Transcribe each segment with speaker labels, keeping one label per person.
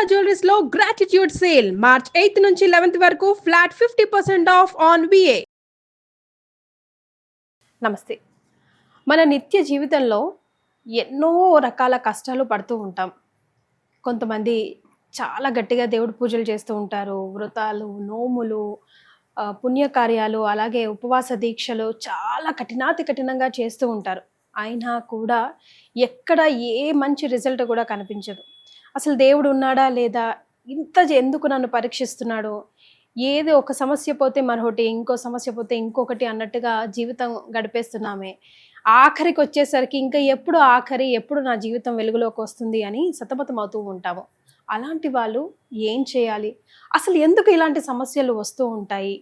Speaker 1: Jewelleries లో gratitude sale March 8 నుంచి 11 వరకు ఫ్లాట్ 50% ఆఫ్ ఆన్ విఏ. నమస్తే. మన నిత్య జీవితంలో ఎన్నో రకాల కష్టాలు పడుతూ ఉంటాం. కొంతమంది చాలా గట్టిగా దేవుడి పూజలు చేస్తూ ఉంటారు. వ్రతాలు, నోములు, పుణ్యకార్యాలు, అలాగే ఉపవాస దీక్షలు చాలా కఠినంగా చేస్తూ ఉంటారు. అయినా కూడా ఎక్కడ ఏ మంచి రిజల్ట్ కూడా కనిపించదు. అసలు దేవుడు ఉన్నాడా లేదా, ఎందుకు నన్ను పరీక్షిస్తున్నాడు, ఏది ఒక సమస్య పోతే మరొకటి, ఇంకో సమస్య పోతే ఇంకొకటి అన్నట్టుగా జీవితం గడిపేస్తున్నామే. ఆఖరికి వచ్చేసరికి ఇంకా ఎప్పుడు నా జీవితం వెలుగులోకి వస్తుంది అని సతమతం అవుతూ ఉంటాము. అలాంటి వాళ్ళు ఏం చేయాలి, అసలు ఎందుకు ఇలాంటి సమస్యలు వస్తూ ఉంటాయి,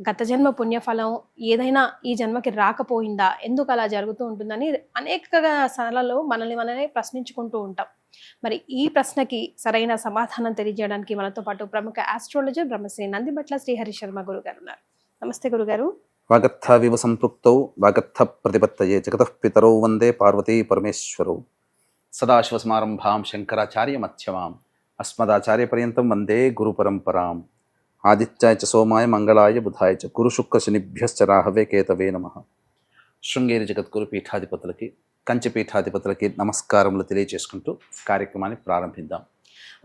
Speaker 1: గత జన్మ పుణ్యఫలం ఏదైనా ఈ జన్మకి రాకపోయిందా, ఎందుకు అలా జరుగుతూ ఉంటుందని అనేక సార్లు మనల్ని ప్రశ్నించుకుంటూ ఉంటాం. మరి ఈ ప్రశ్నకి సరైన సమాధానం తెలియజేయడానికి మనతో పాటు ప్రముఖ ఆస్ట్రాలజర్ బ్రహ్మశ్రీ నందిబట్ల శ్రీహరి శర్మ గురుగారు ఉన్నారు. నమస్తే గురుగారు.
Speaker 2: వాగర్థ వివ సంపృక్తౌ వాగర్థ ప్రతిపత్తయే జగతః పితరౌ వందే పార్వతీ పరమేశ్వరౌ. సదాశివసమారంభాం శంకరాచార్య మధ్యమాం అస్మదాచార్య పర్యంతం వందే గురు పరంపరాం. ఆదిత్యాయ చ సోమాయ మంగళాయ బుధాయ చ గురు శుక్ర శనిభ్యశ్చ రాహవే కేతవే నమః. శృంగేరి జగద్గురు పీఠాధిపతులకి, కంచి పీఠాధిపతులకి నమస్కారములు తెలియజేసుకుంటూ కార్యక్రమాన్ని ప్రారంభిద్దాం.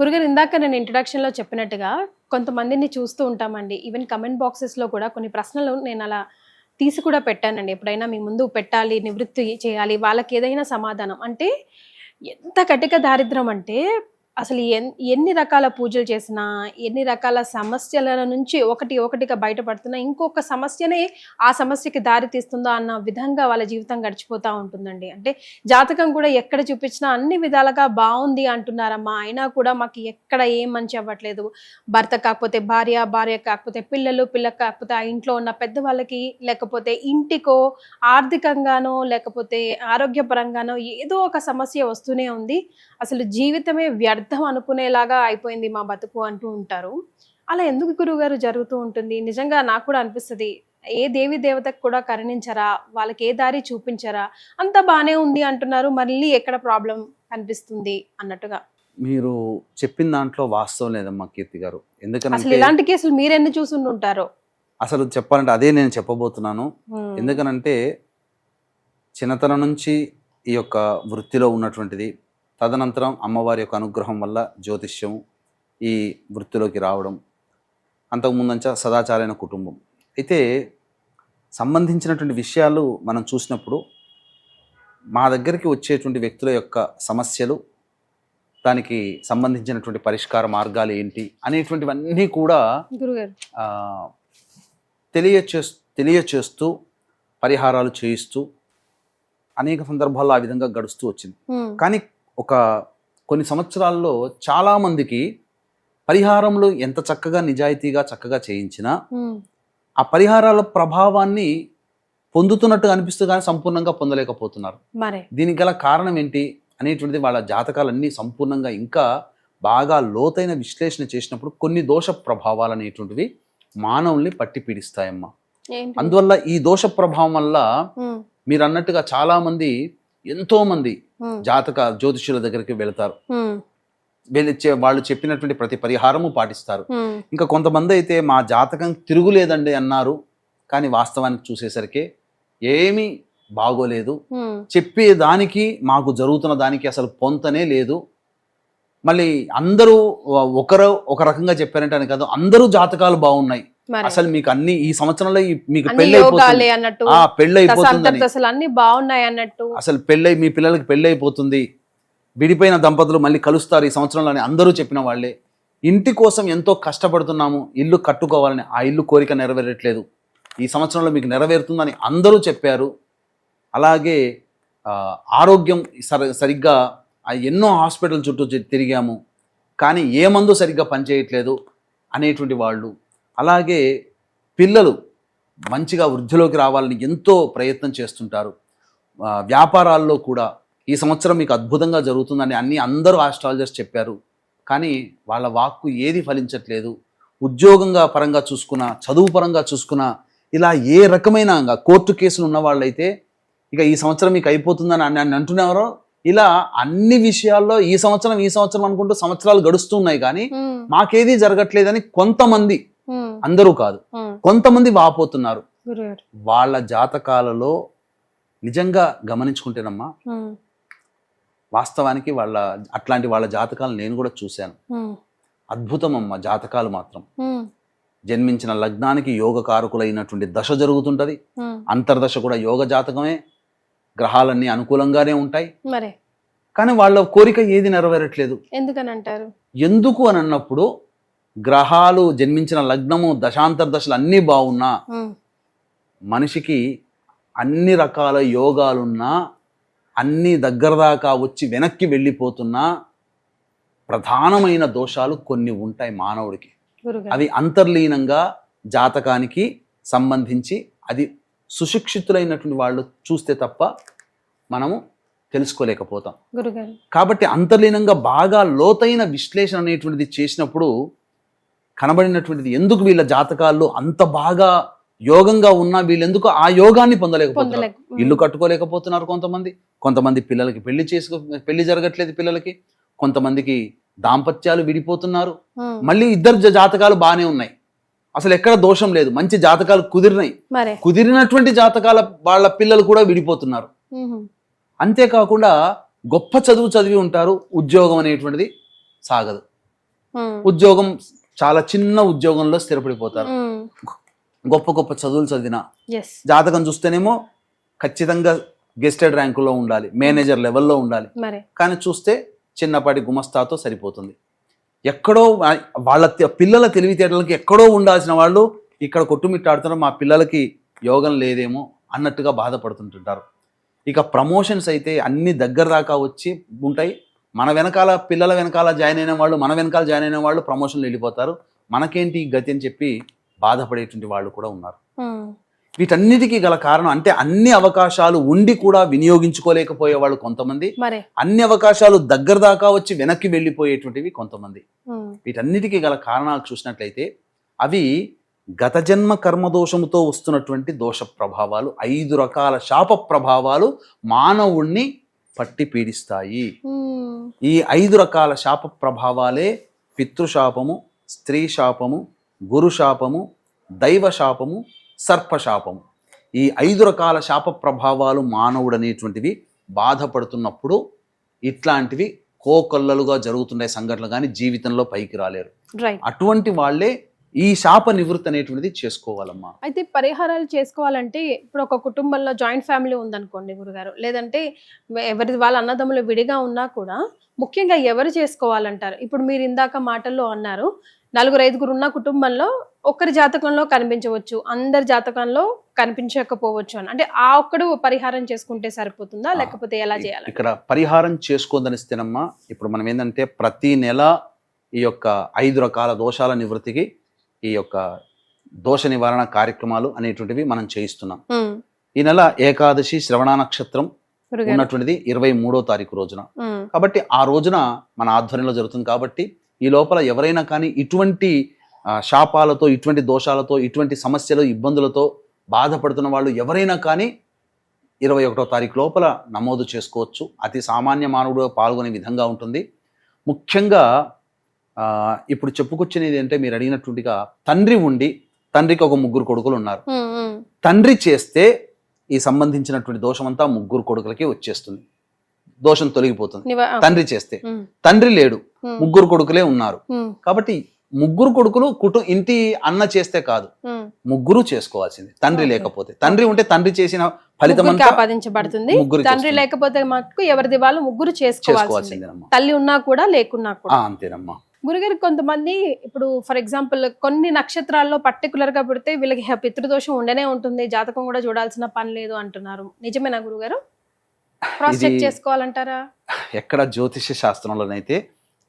Speaker 1: గురుగారు, ఇందాక నేను ఇంట్రడక్షన్లో చెప్పినట్టుగా కొంతమందిని చూస్తూ ఉంటామండి. ఈవెన్ కమెంట్ బాక్సెస్లో కూడా కొన్ని ప్రశ్నలు నేను అలా తీసి కూడా పెట్టానండి. ఎప్పుడైనా మీ ముందు పెట్టాలి, నివృత్తి చేయాలి, వాళ్ళకి ఏదైనా సమాధానం అంటే ఎంత కటిక దారిద్రం అంటే అసలు ఎన్ని రకాల పూజలు చేసినా, ఎన్ని రకాల సమస్యల నుంచి ఒకటిగా బయటపడుతున్నా ఇంకొక సమస్యనే ఆ సమస్యకి దారి తీస్తుందో అన్న విధంగా వాళ్ళ జీవితం గడిచిపోతూ ఉంటుందండి. అంటే జాతకం కూడా ఎక్కడ చూపించినా అన్ని విధాలుగా బాగుంది అంటున్నారమ్మా, అయినా కూడా మాకు ఎక్కడ ఏం మంచి అవ్వట్లేదు. భర్త కాకపోతే భార్య, భార్య కాకపోతే పిల్లలు, పిల్లకి కాకపోతే ఆ ఇంట్లో ఉన్న పెద్దవాళ్ళకి, లేకపోతే ఇంటికో, ఆర్థికంగానో, లేకపోతే ఆరోగ్యపరంగానో ఏదో ఒక సమస్య వస్తూనే ఉంది. అసలు జీవితమే వ్యర్థం అనుకునేలాగా అయిపోయింది మా బతుకు అంటూ ఉంటారు. అలా ఎందుకు గురువుగారు జరుగుతూ ఉంటుంది? నిజంగా నాకు కూడా అనిపిస్తుంది, ఏ దేవి దేవతకు కూడా కరుణించరా, వాళ్ళకి ఏ దారి చూపించరా, అంత బానే ఉంది అంటున్నారు, మళ్ళీ ఎక్కడ ప్రాబ్లం కనిపిస్తుంది అన్నట్టుగా.
Speaker 2: మీరు చెప్పిన దాంట్లో వాస్తవం లేదమ్మా కీర్తి గారు. ఎందుకంటే
Speaker 1: అసలు ఇలాంటి కేసులు మీరెన్ని చూసి ఉంటారో.
Speaker 2: అసలు చెప్పాలంటే అదే నేను చెప్పబోతున్నాను. ఎందుకనంటే చిన్నతనం నుంచి ఈ యొక్క వృత్తిలో ఉన్నటువంటిది, తదనంతరం అమ్మవారి యొక్క అనుగ్రహం వల్ల జ్యోతిష్యం ఈ వృత్తిలోకి రావడం, అంతకుముందంచా సదాచారైన కుటుంబం. అయితే సంబంధించినటువంటి విషయాలు మనం చూసినప్పుడు మా దగ్గరికి వచ్చేటువంటి వ్యక్తుల యొక్క సమస్యలు, దానికి సంబంధించినటువంటి పరిష్కార మార్గాలు ఏంటి అనేటువంటివన్నీ కూడా తెలియచేస్తూ పరిహారాలు చేయిస్తూ అనేక సందర్భాల్లో ఆ విధంగా గడుస్తూ వచ్చింది. కానీ కొన్ని సంవత్సరాల్లో చాలా మందికి పరిహారంలో ఎంత చక్కగా నిజాయితీగా చక్కగా చేయించినా ఆ పరిహారాల ప్రభావాన్ని పొందుతున్నట్టుగా అనిపిస్తూ కానీ సంపూర్ణంగా పొందలేకపోతున్నారు. దీనికి గల కారణం ఏంటి అనేటువంటిది వాళ్ళ జాతకాలన్నీ సంపూర్ణంగా ఇంకా బాగా లోతైన విశ్లేషణ చేసినప్పుడు కొన్ని దోష ప్రభావాలు అనేటువంటివి మానవుల్ని పట్టి పీడిస్తాయమ్మా. అందువల్ల ఈ దోష ప్రభావం వల్ల మీరు అన్నట్టుగా చాలా మంది, ఎంతో మంది జ్యోతిష్యుల దగ్గరికి వెళతారు, వాళ్ళు చెప్పినటువంటి ప్రతి పరిహారము పాటిస్తారు. ఇంకా కొంతమంది అయితే మా జాతకం తిరుగులేదండి అన్నారు, కానీ వాస్తవానికి చూసేసరికి ఏమీ బాగోలేదు, చెప్పేదానికి మాకు జరుగుతున్న దానికి అసలు పొంతనే లేదు. మళ్ళీ అందరూ ఒక రకంగా చెప్పారంటే అని కాదు, అందరూ జాతకాలు బాగున్నాయి, అసలు మీకు అన్ని ఈ సంవత్సరంలో మీకు పెళ్ళైపోతుంది, అసలు మీ పిల్లలకి పెళ్ళైపోతుంది, విడిపోయిన దంపతులు మళ్ళీ కలుస్తారు ఈ సంవత్సరంలో అని అందరూ చెప్పిన వాళ్ళే. ఇంటి కోసం ఎంతో కష్టపడుతున్నాము, ఇల్లు కట్టుకోవాలని, ఆ ఇల్లు కోరిక నెరవేరట్లేదు, ఈ సంవత్సరంలో మీకు నెరవేరుతుందని అందరూ చెప్పారు. అలాగే ఆరోగ్యం సరిగ్గా ఎన్నో హాస్పిటల్ చుట్టూ తిరిగాము, కానీ ఏ మందు సరిగ్గా పనిచేయట్లేదు అనేటువంటి వాళ్ళు. అలాగే పిల్లలు మంచిగా వృద్ధిలోకి రావాలని ఎంతో ప్రయత్నం చేస్తుంటారు. వ్యాపారాల్లో కూడా ఈ సంవత్సరం మీకు అద్భుతంగా జరుగుతుందని అందరూ ఆస్ట్రాలజర్స్ చెప్పారు, కానీ వాళ్ళ వాక్కు ఏది ఫలించట్లేదు. ఉద్యోగంగా పరంగా చూసుకున్నా, చదువు పరంగా చూసుకున్నా, ఇలా ఏ రకమైన కోర్టు కేసులు ఉన్న వాళ్ళైతే ఇక ఈ సంవత్సరం మీకు అయిపోతుందని అంటున్నారో, ఇలా అన్ని విషయాల్లో ఈ సంవత్సరం అనుకుంటూ సంవత్సరాలు గడుస్తున్నాయి కానీ మాకేదీ జరగట్లేదని కొంతమంది, అందరూ కాదు, కొంతమంది వాపోతున్నారు. వాళ్ళ జాతకాలలో నిజంగా గమనించుకుంటేనమ్మా, వాస్తవానికి అట్లాంటి వాళ్ళ జాతకాలు నేను కూడా చూశాను. అద్భుతం అమ్మ జాతకాలు మాత్రం. జన్మించిన లగ్నానికి యోగకారకులైనటువంటి దశ జరుగుతుంటది. అంతర్దశ కూడా యోగ జాతకమే, గ్రహాలన్నీ అనుకూలంగానే ఉంటాయి. కానీ వాళ్ళ కోరిక ఏది నెరవేరట్లేదు.
Speaker 1: ఎందుకని అంటారు? ఎందుకు
Speaker 2: అని అన్నప్పుడు, గ్రహాలు జన్మించిన లగ్నము దశాంతర్దశలు అన్నీ బాగున్నా, మనిషికి అన్ని రకాల యోగాలున్నా, అన్ని దగ్గర దాకా వచ్చి వెనక్కి వెళ్ళిపోతున్నా, ప్రధానమైన దోషాలు కొన్ని ఉంటాయి మానవుడికి. అవి అంతర్లీనంగా జాతకానికి సంబంధించి అది సుశిక్షితులైనటువంటి వాళ్ళు చూస్తే తప్ప మనము తెలుసుకోలేకపోతాం. కాబట్టి అంతర్లీనంగా బాగా లోతైన విశ్లేషణ అనేటువంటిది చేసినప్పుడు కనబడినటువంటిది, ఎందుకు వీళ్ళ జాతకాల్లో అంత బాగా యోగంగా ఉన్నా వీళ్ళెందుకు ఆ యోగాన్ని పొందలేకపోతున్నారు. ఇల్లు కట్టుకోలేకపోతున్నారు కొంతమంది పిల్లలకి పెళ్లి జరగట్లేదు పిల్లలకి, కొంతమందికి దాంపత్యాలు విడిపోతున్నారు. మళ్ళీ ఇద్దరు జాతకాలు బాగానే ఉన్నాయి, అసలు ఎక్కడ దోషం లేదు, మంచి జాతకాలు కుదిరినటువంటి జాతకాల వాళ్ళ పిల్లలు కూడా విడిపోతున్నారు. అంతేకాకుండా గొప్ప చదువు చదివి ఉంటారు, ఉద్యోగం అనేటువంటిది సాగదు. ఉద్యోగం చాలా చిన్న ఉద్యోగంలో స్థిరపడిపోతారు. గొప్ప గొప్ప చదువులు చదివిన జాతకం చూస్తేనేమో ఖచ్చితంగా గెస్టెడ్ ర్యాంకులో ఉండాలి, మేనేజర్ లెవెల్లో ఉండాలి. కానీ చూస్తే చిన్నపాటి గుమస్తాతో సరిపోతుంది. ఎక్కడో వాళ్ళ పిల్లల తెలివితేటలకి ఎక్కడో ఉండాల్సిన వాళ్ళు ఇక్కడ కొట్టుమిట్టాడుతున్నారు, మా పిల్లలకి యోగం లేదేమో అన్నట్టుగా బాధపడుతుంటుంటారు. ఇక ప్రమోషన్స్ అయితే అన్ని దగ్గర దాకా వచ్చి ఉంటాయి. మన వెనకాల పిల్లల వెనకాల జాయిన్ అయిన వాళ్ళు, మన వెనకాల జాయిన్ అయిన వాళ్ళు ప్రమోషన్లు వెళ్ళిపోతారు. మనకేంటి గతి అని చెప్పి బాధపడేటువంటి వాళ్ళు కూడా ఉన్నారు. వీటన్నిటికీ గల కారణం అంటే అన్ని అవకాశాలు ఉండి కూడా వినియోగించుకోలేకపోయే వాళ్ళు కొంతమంది, అన్ని అవకాశాలు దగ్గర దాకా వచ్చి వెనక్కి వెళ్ళిపోయేటువంటివి కొంతమంది. వీటన్నిటికీ గల కారణాలు చూసినట్లయితే అవి గత జన్మ కర్మదోషముతో వస్తున్నటువంటి దోష ప్రభావాలు, 5 రకాల శాప ప్రభావాలు మానవుణ్ణి పట్టి పీడిస్తాయి. ఈ 5 రకాల శాప ప్రభావాలే పితృశాపము, స్త్రీ శాపము, గురు శాపము, దైవ శాపము, సర్పశాపము. ఈ 5 రకాల శాప ప్రభావాలు మానవుడు అనేటువంటివి బాధపడుతున్నప్పుడు ఇట్లాంటివి కోకొల్లలుగా జరుగుతుండే సంఘటనలు కానీ జీవితంలో పైకి రాలేరు. అటువంటి వాళ్ళే ఈ శాప నివృత్తి అనేటువంటిది చేసుకోవాలమ్మా.
Speaker 1: అయితే పరిహారాలు చేసుకోవాలంటే ఇప్పుడు ఒక కుటుంబంలో జాయింట్ ఫ్యామిలీ ఉందనుకోండి గురుగారు, లేదంటే ఎవరి వాళ్ళ అన్నదమ్ములు విడిగా ఉన్నా కూడా ముఖ్యంగా ఎవరు చేసుకోవాలంటారు? ఇప్పుడు మీరు ఇందాక మాటల్లో అన్నారు 4-5 ఉన్న కుటుంబంలో ఒకరి జాతకంలో కనిపించవచ్చు, అందరి జాతకంలో కనిపించకపోవచ్చు అని. అంటే ఆ ఒక్కడు పరిహారం చేసుకుంటే సరిపోతుందా, లేకపోతే ఎలా చేయాలి?
Speaker 2: ఇక్కడ పరిహారం చేసుకోదనిస్తేనమ్మా, ఇప్పుడు మనం ఏంటంటే ప్రతి నెల ఈ యొక్క 5 రకాల దోషాల నివృత్తికి ఈ యొక్క దోష నివారణ కార్యక్రమాలు అనేటువంటివి మనం చేయిస్తున్నాం. ఈ నెల ఏకాదశి శ్రవణ నక్షత్రం ఉన్నటువంటిది 23వ తారీఖు రోజున. కాబట్టి ఆ రోజున మన ఆధ్వర్యంలో జరుగుతుంది. కాబట్టి ఈ లోపల ఎవరైనా కానీ ఇటువంటి శాపాలతో, ఇటువంటి దోషాలతో, ఇటువంటి సమస్యలు, ఇబ్బందులతో బాధపడుతున్న వాళ్ళు ఎవరైనా కానీ 21వ తారీఖు లోపల నమోదు చేసుకోవచ్చు. అతి సామాన్య మానవుడు పాల్గొనే విధంగా ఉంటుంది. ముఖ్యంగా ఇప్పుడు చెప్పుకొచ్చినది అంటే మీరు అడిగినట్టుగా తండ్రి ఉండి, తండ్రికి ఒక 3 కొడుకులు ఉన్నారు. తండ్రి చేస్తే ఈ సంబంధించినటువంటి దోషమంతా 3 కొడుకులకి వచ్చేస్తుంది, దోషం తొలగిపోతుంది. తండ్రి చేస్తే, తండ్రి లేడు, 3 కొడుకులే ఉన్నారు. కాబట్టి 3 కొడుకులు ఇంటి అన్న చేస్తే కాదు, 3 చేసుకోవాల్సింది. తండ్రి లేకపోతే, తండ్రి ఉంటే తండ్రి చేసిన ఫలితం
Speaker 1: ఆపాదించబడుతుంది. తండ్రి లేకపోతే మాకు ఎవరిది వాళ్ళు 3 చేసుకోవాల్సింది, తల్లి ఉన్నా కూడా లేకున్నా కూడా.
Speaker 2: అంతేనమ్మా.
Speaker 1: గురుగారు కొంతమంది ఇప్పుడు ఫర్ ఎగ్జాంపుల్ కొన్ని నక్షత్రాల్లో పర్టికులర్ గా పెడితే వీళ్ళకి పితృదోషం ఉండనే ఉంటుంది, జాతకం కూడా చూడాల్సిన పని లేదు అంటున్నారు. నిజమేనా గురుగారు? క్రాస్ చెక్ చేసుకోవాలంటారా?
Speaker 2: ఎక్కడ జ్యోతిష్య శాస్త్రంలోనైతే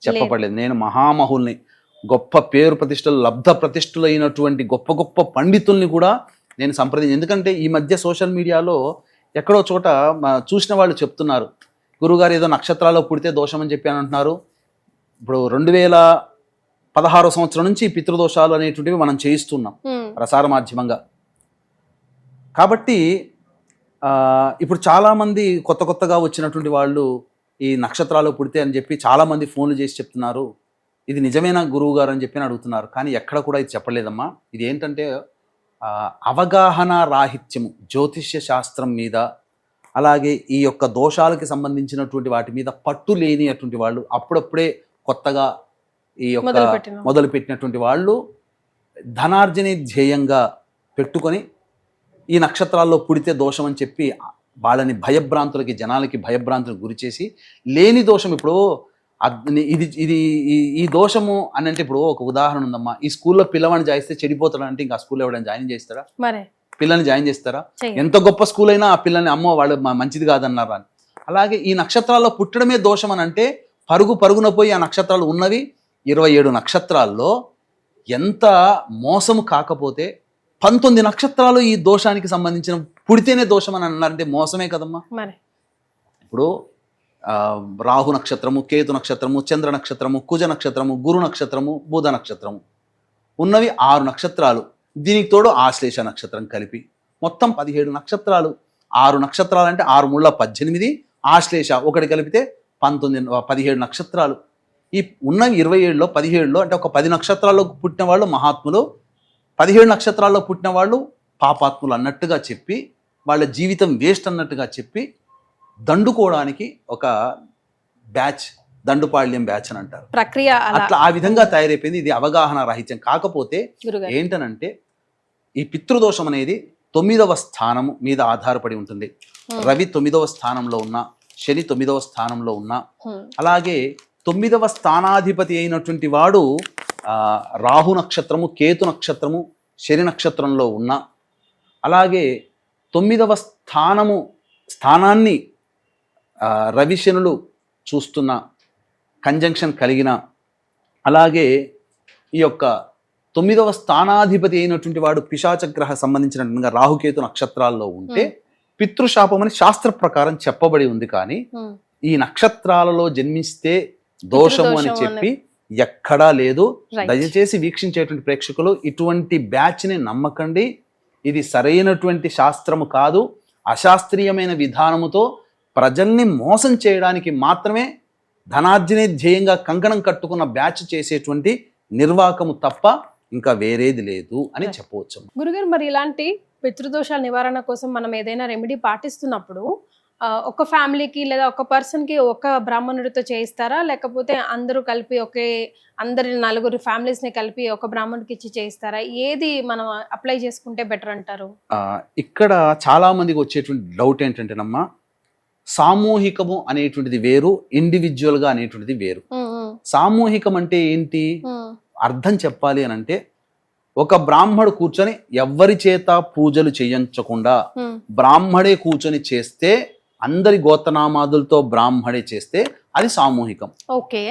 Speaker 2: చెప్పబడలేదు. నేను మహామహుల్ని, గొప్ప పేరు ప్రతిష్టలు, లబ్ధ ప్రతిష్టలు అయినటువంటి గొప్ప గొప్ప పండితుల్ని కూడా నేను సంప్రదించి, ఎందుకంటే ఈ మధ్య సోషల్ మీడియాలో ఎక్కడో చోట చూసిన వాళ్ళు చెప్తున్నారు, గురుగారు ఏదో నక్షత్రాల్లో పుడితే దోషం అని చెప్పి అని అంటున్నారు. ఇప్పుడు 2016 సంవత్సరం నుంచి పితృదోషాలు అనేటువంటివి మనం చేయిస్తున్నాం ప్రసార మాధ్యమంగా. కాబట్టి ఇప్పుడు చాలామంది కొత్తగా వచ్చినటువంటి వాళ్ళు ఈ నక్షత్రాలు పుడితే అని చెప్పి చాలామంది ఫోన్లు చేసి చెప్తున్నారు. ఇది నిజమేనా గురువు గారు అని చెప్పి అడుగుతున్నారు. కానీ ఎక్కడ కూడా ఇది చెప్పలేదమ్మా. ఇది ఏంటంటే అవగాహన రాహిత్యము జ్యోతిష్య శాస్త్రం మీద, అలాగే ఈ యొక్క దోషాలకి సంబంధించినటువంటి వాటి మీద పట్టు లేని అటువంటి వాళ్ళు, అప్పుడప్పుడే కొత్తగా ఈ యొక్క మొదలుపెట్టినటువంటి వాళ్ళు ధనార్జనే ధ్యేయంగా పెట్టుకొని ఈ నక్షత్రాల్లో పుడితే దోషం అని చెప్పి వాళ్ళని భయభ్రాంతులకి, జనాలకి భయభ్రాంతులకు గురి చేసి లేని దోషం. ఇప్పుడు ఇది ఇది ఈ దోషము అని అంటే, ఇప్పుడు ఒక ఉదాహరణ ఉందమ్మా. ఈ స్కూల్లో పిల్లవాడిని జాయిస్తే చెడిపోతాడు అంటే ఇంకా స్కూల్లో ఎవరైనా జాయిన్ చేస్తారా? పిల్లల్ని జాయిన్ చేస్తారా? ఎంత గొప్ప స్కూల్ అయినా ఆ పిల్లల్ని అమ్మో వాళ్ళు మంచిది కాదన్నారా అని. అలాగే ఈ నక్షత్రాల్లో పుట్టడమే దోషం అని అంటే పరుగున పోయి ఆ నక్షత్రాలు ఉన్నవి 27 నక్షత్రాల్లో ఎంత మోసము కాకపోతే 19 నక్షత్రాలు ఈ దోషానికి సంబంధించిన పుడితేనే దోషం అని అన్నారంటే మోసమే కదమ్మా. ఇప్పుడు రాహు నక్షత్రము, కేతు నక్షత్రము, చంద్ర నక్షత్రము, కుజ నక్షత్రము, గురు నక్షత్రము, బుధ నక్షత్రము ఉన్నవి 6 నక్షత్రాలు. దీనికి తోడు ఆశ్లేష నక్షత్రం కలిపి మొత్తం 17 నక్షత్రాలు. 6 నక్షత్రాలు అంటే 6 ముళ్ళ 18, ఆశ్లేష ఒకటి కలిపితే 17 నక్షత్రాలు. ఈ ఉన్న 27లో 17లో అంటే ఒక 10 నక్షత్రాల్లో పుట్టిన వాళ్ళు మహాత్ములు, 17 నక్షత్రాల్లో పుట్టిన వాళ్ళు పాపాత్ములు అన్నట్టుగా చెప్పి, వాళ్ళ జీవితం వేస్ట్ అన్నట్టుగా చెప్పి దండుకోవడానికి ఒక బ్యాచ్, దండుపాళ్యం బ్యాచ్ అని అంటారు
Speaker 1: ప్రక్రియ.
Speaker 2: అట్లా ఆ విధంగా తయారైపోయింది. ఇది అవగాహన రాహిత్యం. కాకపోతే ఏంటనంటే ఈ పితృదోషం అనేది 9వ స్థానము మీద ఆధారపడి ఉంటుంది. రవి 9వ స్థానంలో ఉన్న, శని 9వ స్థానంలో ఉన్న, అలాగే 9వ స్థానాధిపతి అయినటువంటి వాడు రాహు నక్షత్రము, కేతు నక్షత్రము, శని నక్షత్రంలో ఉన్న, అలాగే 9వ స్థానాన్ని రవి శనులు చూస్తున్న, కంజంక్షన్ కలిగిన, అలాగే ఈ యొక్క 9వ స్థానాధిపతి అయినటువంటి వాడు పిశాచగ్రహ సంబంధించినట్టుగా రాహుకేతు నక్షత్రాల్లో ఉంటే పితృశాపం అని శాస్త్ర ప్రకారం చెప్పబడి ఉంది. కానీ ఈ నక్షత్రాలలో జన్మిస్తే దోషము అని చెప్పి ఎక్కడా లేదు. దయచేసి వీక్షించేటువంటి ప్రేక్షకులు ఇటువంటి బ్యాచ్ని నమ్మకండి. ఇది సరైనటువంటి శాస్త్రము కాదు. అశాస్త్రీయమైన విధానముతో ప్రజల్ని మోసం చేయడానికి మాత్రమే ధనార్జనే ధ్యేయంగా కంకణం కట్టుకున్న బ్యాచ్ చేసేటువంటి నిర్వాకము తప్ప ఇంకా వేరేది లేదు అని చెప్పవచ్చు.
Speaker 1: గురుగారు, మరి ఇలాంటి పితృదోషాల నివారణ కోసం మనం ఏదైనా రెమెడీ పాటిస్తున్నప్పుడు ఒక ఫ్యామిలీకి లేదా ఒక పర్సన్కి ఒక బ్రాహ్మణుడితో చేయిస్తారా, లేకపోతే అందరూ కలిపి అందరి 4 ఫ్యామిలీస్ని కలిపి ఒక బ్రాహ్మణుడికి ఇచ్చి చేయిస్తారా? ఏది మనం అప్లై చేసుకుంటే బెటర్ అంటారు?
Speaker 2: ఇక్కడ చాలా మందికి వచ్చేటువంటి డౌట్ ఏంటంటేనమ్మా, సామూహికము అనేటువంటిది వేరు, ఇండివిజువల్గా అనేటువంటిది వేరు. సామూహికం అంటే ఏంటి అర్థం చెప్పాలి అని అంటే, ఒక బ్రాహ్మడు కూర్చొని ఎవ్వరి చేత పూజలు చేయించకుండా బ్రాహ్మడే కూర్చొని చేస్తే, అందరి గోత్రనామాదులతో బ్రాహ్మడే చేస్తే అది సామూహికం.
Speaker 1: ఓకే.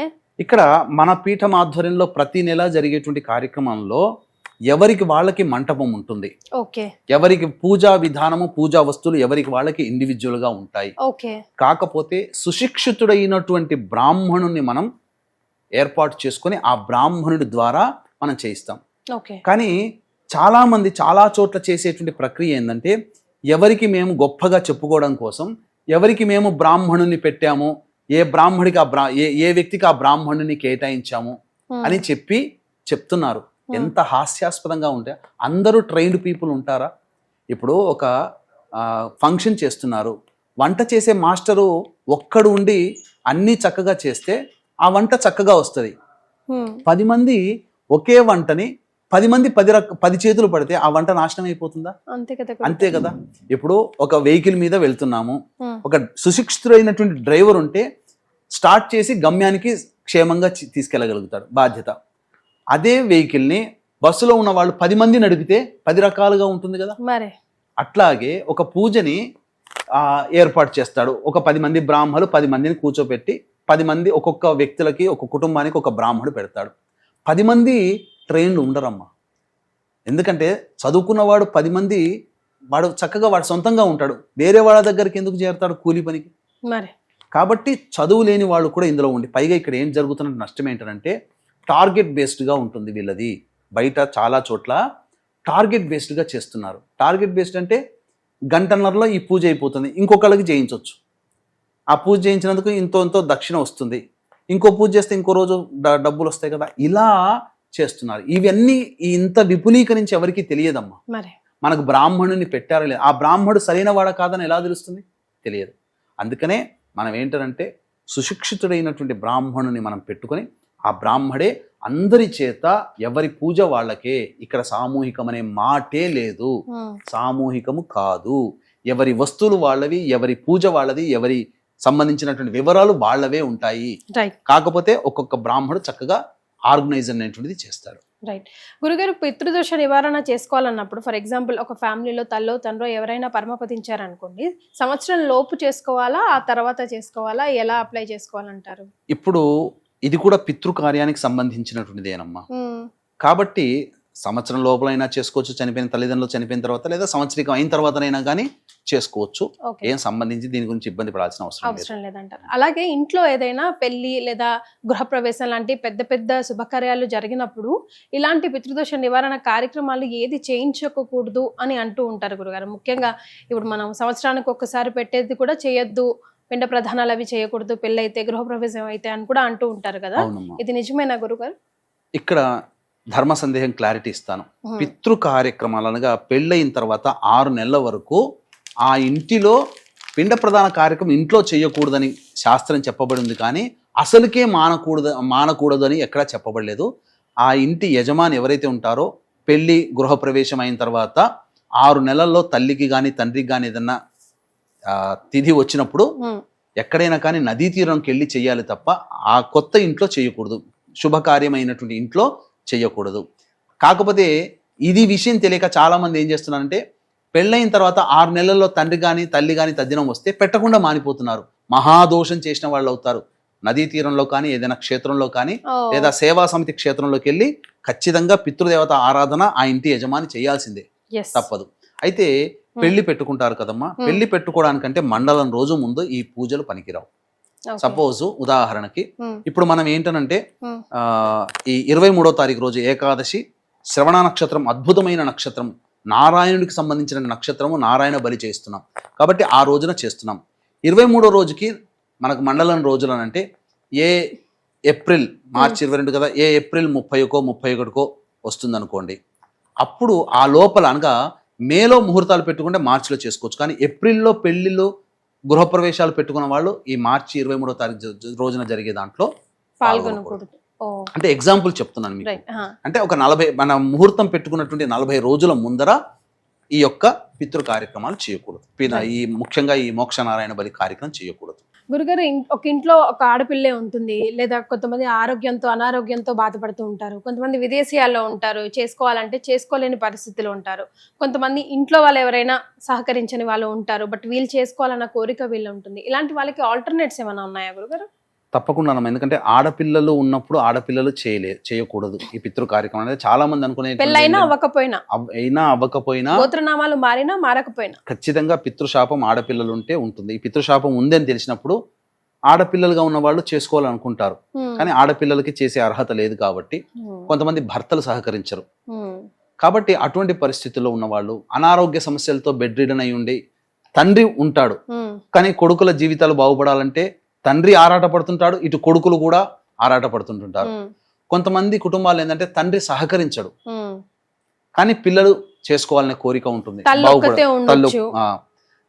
Speaker 2: ఇక్కడ మన పీఠం ఆధ్వర్యంలో ప్రతి నెల జరిగేటువంటి కార్యక్రమంలో ఎవరికి వాళ్ళకి మంటపం ఉంటుంది.
Speaker 1: ఓకే.
Speaker 2: ఎవరికి పూజా విధానము, పూజా వస్తువులు ఎవరికి వాళ్ళకి ఇండివిజువల్ గా ఉంటాయి.
Speaker 1: ఓకే.
Speaker 2: కాకపోతే సుశిక్షితుడైనటువంటి బ్రాహ్మణుని మనం ఏర్పాటు చేసుకొని ఆ బ్రాహ్మణుడి ద్వారా మనం చేయిస్తాం. కానీ చాలా మంది చాలా చోట్ల చేసేటువంటి ప్రక్రియ ఏంటంటే, ఎవరికి మేము గొప్పగా చెప్పుకోవడం కోసం ఎవరికి మేము బ్రాహ్మణుని పెట్టాము, ఏ బ్రాహ్మడికి ఏ వ్యక్తికి ఆ బ్రాహ్మణుని కేటాయించాము అని చెప్తున్నారు. ఎంత హాస్యాస్పదంగా ఉంటే, అందరూ ట్రైన్డ్ పీపుల్ ఉంటారా? ఇప్పుడు ఒక ఫంక్షన్ చేస్తున్నారు, వంట చేసే మాస్టరు ఒక్కడు ఉండి అన్నీ చక్కగా చేస్తే ఆ వంట చక్కగా వస్తుంది. 10 మంది ఒకే వంటని 10 మంది 10 చేతులు పడితే ఆ వంట నాశనం అయిపోతుందా? అంతే కదా. ఇప్పుడు ఒక వెహికల్ మీద వెళ్తున్నాము, ఒక సుశిక్షితుడైనటువంటి డ్రైవర్ ఉంటే స్టార్ట్ చేసి గమ్యానికి క్షేమంగా తీసుకెళ్ళగలుగుతాడు, బాధ్యత. అదే వెహికల్ని బస్సులో ఉన్న వాళ్ళు 10 మంది నడిపితే 10 రకాలుగా ఉంటుంది కదా. అట్లాగే ఒక పూజని ఏర్పాటు చేస్తాడు, ఒక 10 మంది బ్రాహ్మణులు 10 మందిని కూర్చోబెట్టి 10 మంది ఒక్కొక్క వ్యక్తులకి, ఒక కుటుంబానికి ఒక బ్రాహ్మణుడు పెడతాడు. 10 మంది ట్రైన్డ్ ఉండరమ్మా. ఎందుకంటే చదువుకున్నవాడు 10 మంది వాడు చక్కగా వాడు సొంతంగా ఉంటాడు, వేరే వాళ్ళ దగ్గరికి ఎందుకు చేరతాడు కూలి పనికి? కాబట్టి చదువు లేని వాళ్ళు కూడా ఇందులో ఉండి, పైగా ఇక్కడ ఏం జరుగుతున్న నష్టం ఏంటంటే టార్గెట్ బేస్డ్గా ఉంటుంది వీళ్ళది. బయట చాలా చోట్ల టార్గెట్ బేస్డ్గా చేస్తున్నారు. టార్గెట్ బేస్డ్ అంటే 1.5 గంటలో ఈ పూజ అయిపోతుంది, ఇంకొకళ్ళకి చేయించవచ్చు. ఆ పూజ చేయించినందుకు ఇంతో దక్షిణ వస్తుంది, ఇంకో పూజ చేస్తే ఇంకో రోజు డబ్బులు వస్తాయి కదా, ఇలా చేస్తున్నారు. ఇవన్నీ ఇంత విపులీకరించి ఎవరికి తెలియదమ్మా.
Speaker 1: మరి
Speaker 2: మనకు బ్రాహ్మణుని పెట్టారా లేదు, ఆ బ్రాహ్మణుడు సరైన వాడ కాదని ఎలా తెలుస్తుంది? తెలియదు. అందుకనే మనం ఏంటంటే సుశిక్షితుడైనటువంటి బ్రాహ్మణుని మనం పెట్టుకొని ఆ బ్రాహ్మడే అందరి చేత ఎవరి పూజ వాళ్ళకే, ఇక్కడ సామూహికం అనే మాటే లేదు, సామూహికము కాదు, ఎవరి వస్తువులు వాళ్ళవి, ఎవరి పూజ వాళ్ళది, ఎవరి సంబంధించినటువంటి వివరాలు వాళ్ళవే ఉంటాయి. కాకపోతే ఒక్కొక్క బ్రాహ్మణుడు చక్కగా ఆర్గనైజ్ అనేటువంటిది చేస్తాడు.
Speaker 1: రైట్. గురుగారు, పితృదోష నివారణ చేసుకోవాలన్నప్పుడు ఫర్ ఎగ్జాంపుల్ ఒక ఫ్యామిలీలో తల్లో తండ్రో ఎవరైనా పరమపదించారనుకోండి, సంవత్సరం లోపు చేసుకోవాలా, ఆ తర్వాత చేసుకోవాలా, ఎలా అప్లై చేసుకోవాలంటారు?
Speaker 2: ఇప్పుడు ఇది కూడా పితృకార్యానికి సంబంధించినటువంటిదేనమ్మా. కాబట్టి సంవత్సరం లోపలైనా చేసుకోవచ్చు, చనిపోయిన తల్లిదండ్రులు చనిపోయిన తర్వాత, లేదా సంవత్సరికం అయిన తర్వాతనైనా కానీ చేసుకోవచ్చు. ఏం సంబంధించి దీని గురించి ఇబ్బంది పడాల్సిన అవసరం
Speaker 1: లేదంటారు. అలాగే ఇంట్లో ఏదైనా పెళ్లి లేదా గృహప్రవేశం లాంటి పెద్ద పెద్ద శుభకార్యాలు జరిగినప్పుడు ఇలాంటి పితృదోష నివారణ కార్యక్రమాలు ఏది చేయించకూడదు అని అంటూ ఉంటారు గురుగారు. ముఖ్యంగా ఇప్పుడు మనం సంవత్సరానికి ఒక్కసారి పెట్టేది కూడా చేయొద్దు, పిండ ప్రధానాలు అవి చేయకూడదు, పెళ్ళి అయితే గృహప్రవేశం అయితే అని కూడా అంటూ ఉంటారు కదా, ఇది నిజమేనా గురుగారు?
Speaker 2: ఇక్కడ ధర్మ సందేహం క్లారిటీ ఇస్తాను. పితృ కార్యక్రమాలు అనగా పెళ్ళయిన తర్వాత 6 నెలల వరకు ఆ ఇంటిలో పిండ ప్రధాన కార్యక్రమం ఇంట్లో చేయకూడదని శాస్త్రం చెప్పబడింది, కానీ అసలుకే మానకూడదు అని ఎక్కడా చెప్పబడలేదు. ఆ ఇంటి యజమాని ఎవరైతే ఉంటారో పెళ్లి గృహప్రవేశం అయిన తర్వాత 6 నెలల్లో తల్లికి కానీ తండ్రికి కానీ ఏదన్నా తిథి వచ్చినప్పుడు ఎక్కడైనా కానీ నదీ తీరంకి వెళ్ళి చేయాలి తప్ప ఆ కొత్త ఇంట్లో చేయకూడదు, శుభకార్యమైనటువంటి ఇంట్లో చేయకూడదు. కాకపోతే ఇది విషయం తెలియక చాలామంది ఏం చేస్తున్నారంటే పెళ్ళైన తర్వాత 6 నెలల్లో తండ్రి కానీ తల్లి కానీ తద్దినం వస్తే పెట్టకుండా మానిపోతున్నారు, మహాదోషం చేసిన వాళ్ళు అవుతారు. నదీ తీరంలో కానీ ఏదైనా క్షేత్రంలో కానీ లేదా సేవా సమితి క్షేత్రంలోకి వెళ్ళి ఖచ్చితంగా పితృదేవత ఆరాధన ఆ ఇంటి యజమాని చేయాల్సిందే, తప్పదు. అయితే పెళ్లి పెట్టుకుంటారు కదమ్మా, పెళ్లి పెట్టుకోవడానికంటే మండలం రోజు ముందు ఈ పూజలు పనికిరావు. సపోజ్ ఉదాహరణకి ఇప్పుడు మనం ఏంటనంటే ఈ 23వ తారీఖు రోజు ఏకాదశి, శ్రవణ నక్షత్రం అద్భుతమైన నక్షత్రం, నారాయణుడికి సంబంధించిన నక్షత్రము, నారాయణ బలి చేస్తున్నాం కాబట్టి ఆ రోజున చేస్తున్నాం. 23వ రోజుకి మనకు మండలం రోజులనంటే ఏప్రిల్ మార్చి 22 కదా, ఏప్రిల్ 30కో 31కో వస్తుంది అనుకోండి. అప్పుడు ఆ లోపల అనగా మేలో ముహూర్తాలు పెట్టుకుంటే మార్చిలో చేసుకోవచ్చు, కానీ ఏప్రిల్లో పెళ్లిళ్ళు గృహప్రవేశాలు పెట్టుకున్న వాళ్ళు ఈ మార్చి 23వ తారీఖు రోజున జరిగే దాంట్లో పాల్గొనకూడదు. అంటే ఎగ్జాంపుల్ చెప్తున్నాను మీకు. అంటే ఒక 40 మన ముహూర్తం పెట్టుకున్నటువంటి 40 రోజుల ముందర ఈ యొక్క పితృ కార్యక్రమాలు చేయకూడదు. ఈ ముఖ్యంగా ఈ మోక్షనారాయణ బలి కార్యక్రమం చేయకూడదు.
Speaker 1: గురుగారు, ఒక ఇంట్లో ఒక ఆడపిల్లే ఉంటుంది, లేదా కొంతమంది ఆరోగ్యంతో అనారోగ్యంతో బాధపడుతూ ఉంటారు, కొంతమంది విదేశీయాల్లో ఉంటారు, చేసుకోవాలంటే చేసుకోలేని పరిస్థితిలో ఉంటారు, కొంతమంది ఇంట్లో వాళ్ళు ఎవరైనా సహకరించని వాళ్ళు ఉంటారు, బట్ వీళ్ళు చేసుకోవాలన్న కోరిక వీళ్ళు ఉంటుంది. ఇలాంటి వాళ్ళకి ఆల్టర్నేట్స్ ఏమైనా ఉన్నాయా గురుగారు?
Speaker 2: తప్పకుండా, ఎందుకంటే ఆడపిల్లలు ఉన్నప్పుడు ఆడపిల్లలు చేయకూడదు ఈ పితృ కార్యక్రమం అనేది. చాలా మంది అనుకునే
Speaker 1: పెళ్ళైనా
Speaker 2: అవ్వకపోయినా
Speaker 1: గోత్రనామాలు మారకపోయినా
Speaker 2: ఖచ్చితంగా పితృశాపం ఆడపిల్లలు ఉంటే ఉంటుంది. ఈ పితృశాపం ఉందని తెలిసినప్పుడు ఆడపిల్లలుగా ఉన్న వాళ్ళు చేసుకోవాలనుకుంటారు, కానీ ఆడపిల్లలకి చేసే అర్హత లేదు కాబట్టి కొంతమంది భర్తలు సహకరించరు. కాబట్టి అటువంటి పరిస్థితుల్లో ఉన్న వాళ్ళు, అనారోగ్య సమస్యలతో బెడ్ రిడన్ అయి ఉండి తండ్రి ఉంటాడు, కానీ కొడుకుల జీవితాలు బాగుపడాలంటే తండ్రి ఆరాటపడుతుంటాడు, ఇటు కొడుకులు కూడా ఆరాటపడుతుంటుంటారు. కొంతమంది కుటుంబాలు ఏంటంటే తండ్రి సహకరించడు, కానీ పిల్లలు చేసుకోవాలనే కోరిక ఉంటుంది.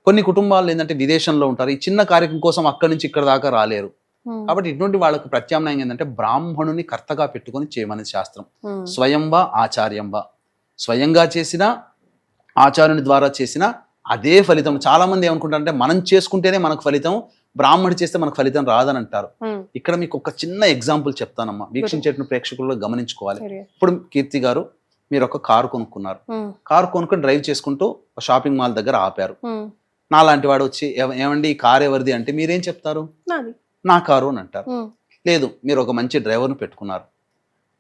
Speaker 2: కొన్ని కుటుంబాలు ఏంటంటే విదేశంలో ఉంటారు, ఈ చిన్న కార్యక్రమం కోసం అక్కడి నుంచి ఇక్కడ దాకా రాలేరు. కాబట్టి ఇటువంటి వాళ్ళకు ప్రత్యామ్నాయం ఏంటంటే బ్రాహ్మణుని కర్తగా పెట్టుకొని చేయమని శాస్త్రం. స్వయంవా ఆచార్యంవా, స్వయంగా చేసిన ఆచార్యుని ద్వారా చేసిన అదే ఫలితం. చాలా మంది ఏమనుకుంటారంటే మనం చేసుకుంటేనే మనకు ఫలితం, బ్రాహ్మణుడు చేస్తే మనకు ఫలితం రాదని అంటారు. ఇక్కడ మీకు ఒక చిన్న ఎగ్జాంపుల్ చెప్తానమ్మా, వీక్షించేటువంటి ప్రేక్షకులు గమనించుకోవాలి. ఇప్పుడు కీర్తి గారు మీరు ఒక కారు కొనుక్కున్నారు, కారు కొనుక్కొని డ్రైవ్ చేసుకుంటూ షాపింగ్ మాల్ దగ్గర ఆపారు. నాలాంటి వాడు వచ్చి ఏమండి ఈ కారు ఎవరిది అంటే మీరేం చెప్తారు? నా కారు అని అంటారు. లేదు, మీరు ఒక మంచి డ్రైవర్ను పెట్టుకున్నారు,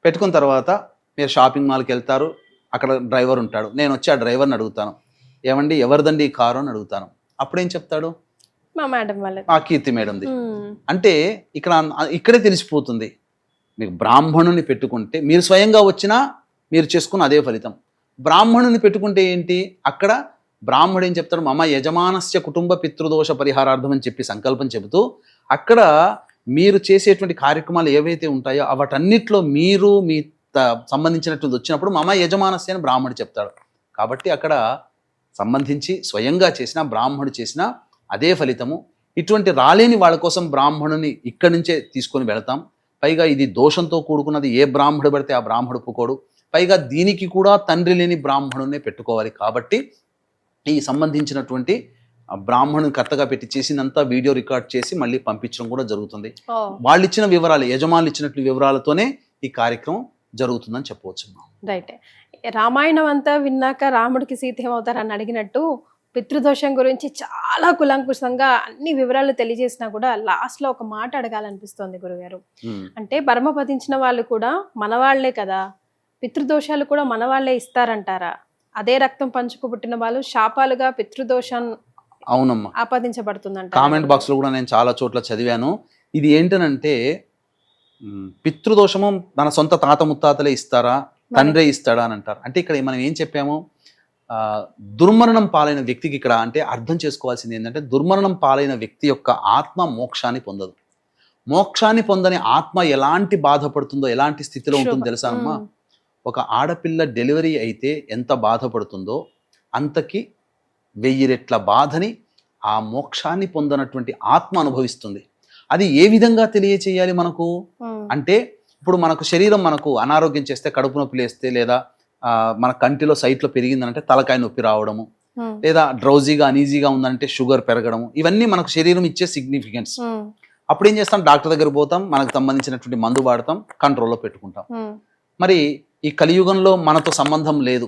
Speaker 2: పెట్టుకున్న తర్వాత మీరు షాపింగ్ మాల్కి వెళ్తారు, అక్కడ డ్రైవర్ ఉంటాడు, నేను వచ్చి ఆ డ్రైవర్ని అడుగుతాను, ఏమండి ఎవరిదండి ఈ కారు అని అడుగుతాను. అప్పుడేం చెప్తాడు? ఆ కీర్తి మేడంది. అంటే ఇక్కడే తెలిసిపోతుంది, మీకు బ్రాహ్మణుని పెట్టుకుంటే మీరు స్వయంగా వచ్చినా మీరు చేసుకున్న అదే ఫలితం. బ్రాహ్మణుని పెట్టుకుంటే ఏంటి, అక్కడ బ్రాహ్మడు ఏం చెప్తాడు, మమ యజమానస్య కుటుంబ పితృదోష పరిహారార్థం అని చెప్పి సంకల్పం చెబుతూ అక్కడ మీరు చేసేటువంటి కార్యక్రమాలు ఏవైతే ఉంటాయో వాటన్నిటిలో మీరు మీ సంబంధించినటువంటి వచ్చినప్పుడు మమ యజమానస్య అని బ్రాహ్మడు చెప్తాడు. కాబట్టి అక్కడ సంబంధించి స్వయంగా చేసిన బ్రాహ్మడు చేసిన అదే ఫలితము. ఇటువంటి రాలేని వాళ్ళ కోసం బ్రాహ్మణుని ఇక్కడి నుంచే తీసుకొని వెళతాం. పైగా ఇది దోషంతో కూడుకున్నది, ఏ బ్రాహ్మడు పడితే ఆ బ్రాహ్మడు ఒప్పుకోడు. పైగా దీనికి కూడా తండ్రి లేని బ్రాహ్మణునే పెట్టుకోవాలి. కాబట్టి ఈ సంబంధించినటువంటి బ్రాహ్మణుని కర్తగా పెట్టి చేసినంత వీడియో రికార్డ్ చేసి మళ్ళీ పంపించడం కూడా జరుగుతుంది. వాళ్ళు ఇచ్చిన వివరాలు, యజమానులు ఇచ్చినట్లు వివరాలతోనే ఈ కార్యక్రమం జరుగుతుందని చెప్పవచ్చు.
Speaker 1: రైట్. రామాయణం అంతా విన్నాక రాముడికి సీత ఏమవుతారని అడిగినట్టు పితృదోషం గురించి చాలా కులంకుశంగా అన్ని వివరాలు తెలియజేసినా కూడా లాస్ట్లో ఒక మాట అడగాలనిపిస్తోంది గురుగారు. అంటే పరమపదించిన వాళ్ళు కూడా మనవాళ్లే కదా, పితృదోషాలు కూడా మనవాళ్లే ఇస్తారంటారా? అదే రక్తం పంచుకు పుట్టిన వాళ్ళు శాపాలుగా పితృదోషం
Speaker 2: అవునమ్మా
Speaker 1: ఆపాదించబడుతుందంట.
Speaker 2: కామెంట్ బాక్స్ లో కూడా నేను చాలా చోట్ల చదివాను. ఇది ఏంటనంటే పితృదోషము మన సొంత తాత ముత్తాతలే ఇస్తారా, తండ్రే ఇస్తాడా అని అంటారు. అంటే ఇక్కడ మనం ఏం చెప్పాము, దుర్మరణం పాలైన వ్యక్తికి ఇక్కడ అంటే అర్థం చేసుకోవాల్సింది ఏంటంటే, దుర్మరణం పాలైన వ్యక్తి యొక్క ఆత్మ మోక్షాన్ని పొందదు. మోక్షాన్ని పొందని ఆత్మ ఎలాంటి బాధపడుతుందో, ఎలాంటి స్థితిలో ఉంటుందో తెలుసా అమ్మా? ఒక ఆడపిల్ల డెలివరీ అయితే ఎంత బాధపడుతుందో అంతకి 1000 రెట్ల బాధని ఆ మోక్షాన్ని పొందనటువంటి ఆత్మ అనుభవిస్తుంది. అది ఏ విధంగా తెలియచేయాలి మనకు అంటే, ఇప్పుడు మనకు శరీరం మనకు అనారోగ్యం చేస్తే, కడుపు నొప్పి లేస్తే, లేదా మన కంటిలో సైట్లో పెరిగిందనంటే తలకాయ నొప్పి రావడము, లేదా డ్రౌజీగా అనీజీగా ఉందంటే షుగర్ పెరగడము, ఇవన్నీ మనకు శరీరం ఇచ్చే సిగ్నిఫికెన్స్. అప్పుడు ఏం చేస్తాం, డాక్టర్ దగ్గర పోతాం, మనకు సంబంధించినటువంటి మందు వాడతాం, కంట్రోల్లో పెట్టుకుంటాం. మరి ఈ కలియుగంలో మనతో సంబంధం లేదు,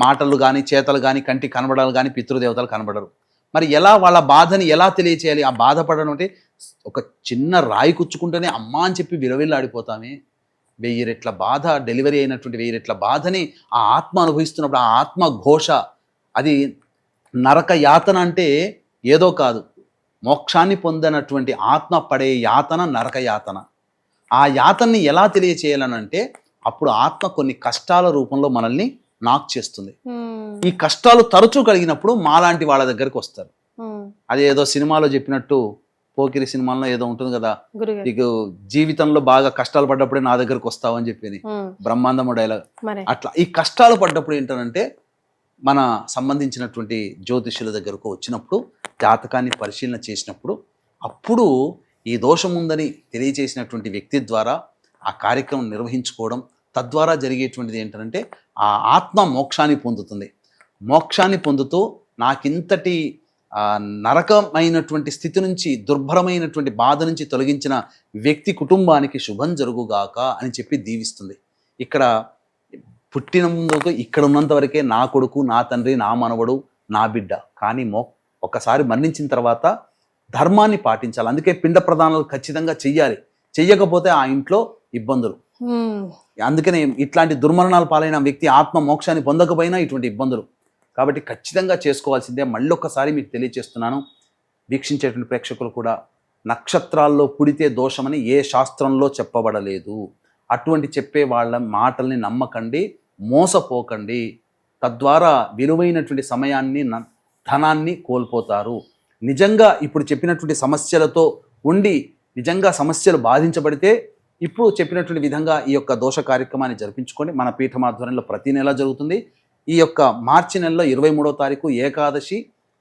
Speaker 2: మాటలు కానీ చేతలు కానీ కంటి కనబడాలి కానీ పితృదేవతలు కనబడరు. మరి ఎలా వాళ్ళ బాధని ఎలా తెలియచేయాలి? ఆ బాధపడడం అంటే ఒక చిన్న రాయి కుచ్చుకుంటేనే అమ్మా అని చెప్పి విరవిల్లాడిపోతామే. 1000 రెట్ల బాధ, డెలివరీ అయినటువంటి 1000 రెట్ల బాధని ఆ ఆత్మ అనుభవిస్తున్నప్పుడు ఆ ఆత్మ ఘోష, అది నరక యాతన అంటే ఏదో కాదు, మోక్షాన్ని పొందినటువంటి ఆత్మ పడే యాతన నరక యాతన. ఆ యాతనని ఎలా తెలియచేయాలనంటే, అప్పుడు ఆత్మ కొన్ని కష్టాల రూపంలో మనల్ని నాక్ చేస్తుంది. ఈ కష్టాలు తరచూ కలిగినప్పుడు మాలాంటి వాళ్ళ దగ్గరికి వస్తారు. అదేదో సినిమాలో చెప్పినట్టు, పోకిరి సినిమాలో ఏదో ఉంటుంది కదా, నీకు జీవితంలో బాగా కష్టాలు పడ్డప్పుడే నా దగ్గరకు వస్తావు అని చెప్పింది, బ్రహ్మాండము డైలాగ్. అట్లా ఈ కష్టాలు పడ్డప్పుడు ఏంటంటే, మన సంబంధించినటువంటి జ్యోతిష్యుల దగ్గరకు వచ్చినప్పుడు, జాతకాన్ని పరిశీలన చేసినప్పుడు, అప్పుడు ఈ దోషం ఉందని తెలియజేసినటువంటి వ్యక్తి ద్వారా ఆ కార్యక్రమం నిర్వహించుకోవడం, తద్వారా జరిగేటువంటిది ఏంటంటే ఆ ఆత్మ మోక్షాన్ని పొందుతుంది. మోక్షాన్ని పొందుతూ నాకింతటి నరకమైనటువంటి స్థితి నుంచి, దుర్భరమైనటువంటి బాధ నుంచి తొలగించిన వ్యక్తి కుటుంబానికి శుభం జరుగుగాక అని చెప్పి దీవిస్తుంది. ఇక్కడ పుట్టిన ముందుకు ఇక్కడ ఉన్నంత వరకే నా కొడుకు, నా తండ్రి, నా మనవడు, నా బిడ్డ. కానీ ఒకసారి మరణించిన తర్వాత ధర్మాన్ని పాటించాలి. అందుకే పిండ ప్రదానాలు ఖచ్చితంగా చెయ్యాలి. చెయ్యకపోతే ఆ ఇంట్లో ఇబ్బందులు. అందుకనే ఇట్లాంటి దుర్మరణాలు పాలైన వ్యక్తి ఆత్మ మోక్షాన్ని పొందకపోయినా ఇటువంటి ఇబ్బందులు. కాబట్టి ఖచ్చితంగా చేసుకోవాల్సిందే. మళ్ళీ ఒక్కసారి మీకు తెలియజేస్తున్నాను, వీక్షించేటువంటి ప్రేక్షకులు కూడా, నక్షత్రాల్లో పుడితే దోషమని ఏ శాస్త్రంలో చెప్పబడలేదు. అటువంటి చెప్పే వాళ్ళ మాటల్ని నమ్మకండి, మోసపోకండి. తద్వారా విలువైనటువంటి సమయాన్ని, ధనాన్ని కోల్పోతారు. నిజంగా ఇప్పుడు చెప్పినటువంటి సమస్యలతో ఉండి నిజంగా సమస్యలు బాధించబడితే ఇప్పుడు చెప్పినటువంటి విధంగా ఈ యొక్క దోష కార్యక్రమాన్ని జరిపించుకొని మన పీఠం ఆధ్వర్యంలో ప్రతి నెల జరుగుతుంది. ఈ యొక్క మార్చి నెలలో 23వ తారీఖు ఏకాదశి,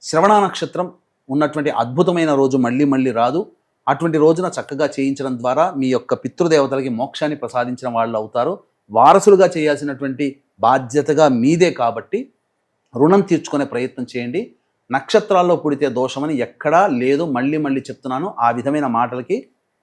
Speaker 2: శ్రవణ నక్షత్రం ఉన్నటువంటి అద్భుతమైన రోజు మళ్ళీ మళ్ళీ రాదు. అటువంటి రోజున చక్కగా చేయించడం ద్వారా మీ యొక్క పితృదేవతలకి మోక్షాన్ని ప్రసాదించిన వాళ్ళు అవుతారు. వారసులుగా చేయాల్సినటువంటి బాధ్యతగా మీదే. కాబట్టి రుణం తీర్చుకునే ప్రయత్నం చేయండి. నక్షత్రాల్లో పుడితే దోషమని ఎక్కడా లేదు. మళ్ళీ మళ్ళీ చెప్తున్నాను, ఆ విధమైన మాటలకి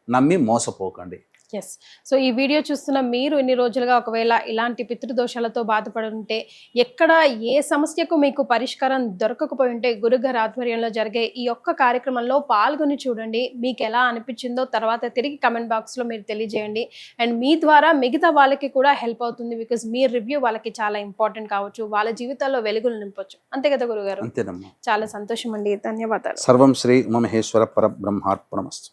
Speaker 2: నమ్మి మోసపోకండి.
Speaker 1: ఎస్. సో ఈ వీడియో చూస్తున్న మీరు ఇన్ని రోజులుగా ఒకవేళ ఇలాంటి పితృదోషాలతో బాధపడుంటే, ఎక్కడ ఏ సమస్యకు మీకు పరిష్కారం దొరకకపోయి ఉంటే, గురుగారి ఆధ్వర్యంలో జరిగే ఈ ఒక్క కార్యక్రమంలో పాల్గొని చూడండి. మీకు ఎలా అనిపించిందో తర్వాత తిరిగి కమెంట్ బాక్స్లో మీరు తెలియజేయండి. అండ్ మీ ద్వారా మిగతా వాళ్ళకి కూడా హెల్ప్ అవుతుంది. బికాజ్ మీ రివ్యూ వాళ్ళకి చాలా ఇంపార్టెంట్ కావచ్చు, వాళ్ళ జీవితాల్లో వెలుగులు నింపొచ్చు. అంతే కదా గురుగారు?
Speaker 2: అంతేనమ్మా.
Speaker 1: చాలా సంతోషం అండి, ధన్యవాదాలు.
Speaker 2: సర్వం శ్రీ ఉమామహేశ్వర పరబ్రహ్మార్పణమస్తు.